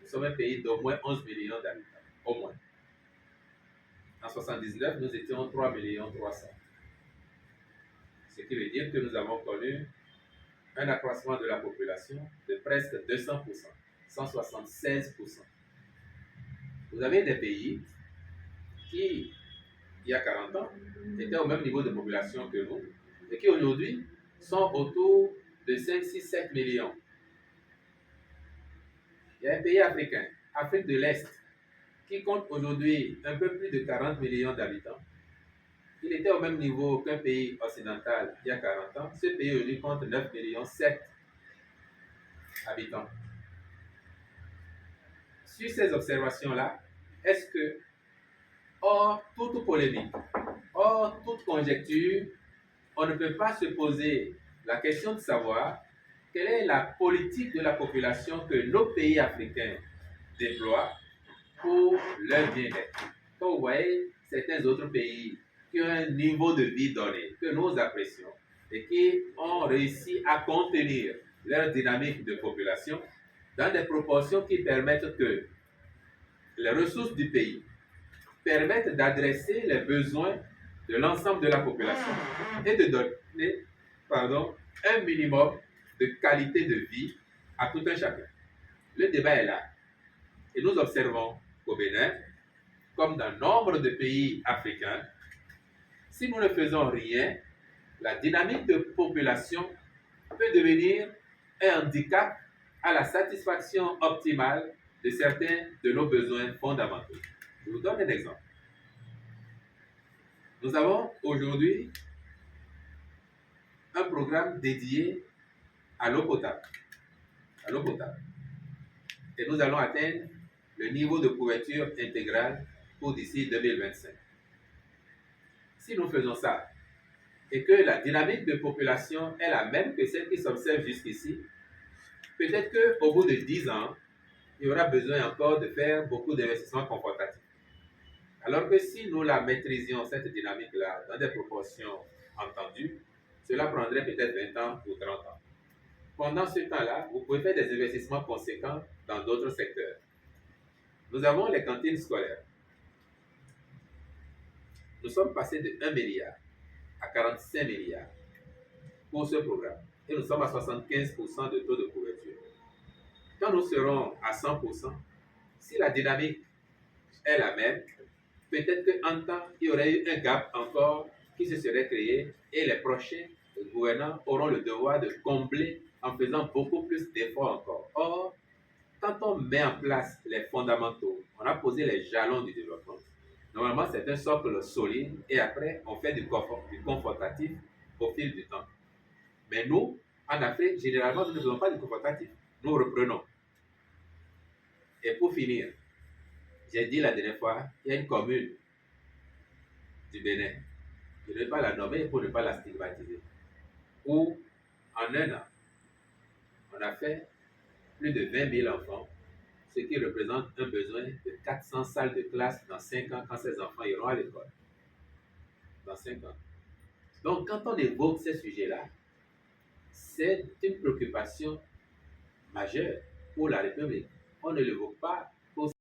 Nous sommes un pays d'au moins 11 millions d'habitants, au moins. En 1979, nous étions 3 millions 300. Ce qui veut dire que nous avons connu un accroissement de la population de presque 200%, 176%. Vous avez des pays qui, il y a 40 ans, étaient au même niveau de population que nous, et qui aujourd'hui sont autour de 5, 6, 7 millions. Il y a un pays africain, Afrique de l'Est, qui compte aujourd'hui un peu plus de 40 millions d'habitants. Il était au même niveau qu'un pays occidental il y a 40 ans. Ce pays aujourd'hui compte 9 millions 7 habitants. Sur ces observations-là, est-ce que, hors toute polémique, hors toute conjecture, on ne peut pas se poser la question de savoir quelle est la politique de la population que nos pays africains déploient pour leur bien-être? Quand vous voyez certains autres pays qui ont un niveau de vie donné, que nous apprécions, et qui ont réussi à contenir leur dynamique de population dans des proportions qui permettent que les ressources du pays permettent d'adresser les besoins de l'ensemble de la population et de donner un minimum de qualité de vie à tout un chacun. Le débat est là. Et nous observons qu'au Bénin, comme dans nombre de pays africains, si nous ne faisons rien, la dynamique de population peut devenir un handicap à la satisfaction optimale de certains de nos besoins fondamentaux. Je vous donne un exemple. Nous avons aujourd'hui un programme dédié à l'eau potable. Et nous allons atteindre le niveau de couverture intégrale pour d'ici 2025. Si nous faisons ça, et que la dynamique de population est la même que celle qui s'observe jusqu'ici, peut-être qu'au bout de 10 ans, il y aura besoin encore de faire beaucoup d'investissements confortatifs. Alors que si nous la maîtrisions, cette dynamique-là, dans des proportions entendues, cela prendrait peut-être 20 ans ou 30 ans. Pendant ce temps-là, vous pouvez faire des investissements conséquents dans d'autres secteurs. Nous avons les cantines scolaires. Nous sommes passés de 1 milliard à 45 milliards pour ce programme. Et nous sommes à 75% de taux de couverture. Quand nous serons à 100%, si la dynamique est la même, peut-être qu'en temps, il y aurait eu un gap encore qui se serait créé et les prochains gouvernants auront le devoir de combler en faisant beaucoup plus d'efforts encore. Or, quand on met en place les fondamentaux, on a posé les jalons du développement. Normalement, c'est un socle solide et après, on fait du confortatif au fil du temps. Mais nous, en Afrique, généralement, nous ne faisons pas du confortatif. Nous reprenons. Et pour finir, j'ai dit la dernière fois, il y a une commune du Bénin, je ne vais pas la nommer pour ne pas la stigmatiser, où en un an, on a fait plus de 20 000 enfants, ce qui représente un besoin de 400 salles de classe dans 5 ans quand ces enfants iront à l'école. Dans 5 ans. Donc, quand on évoque ces sujets-là, c'est une préoccupation majeure pour la République. On ne l'évoque pas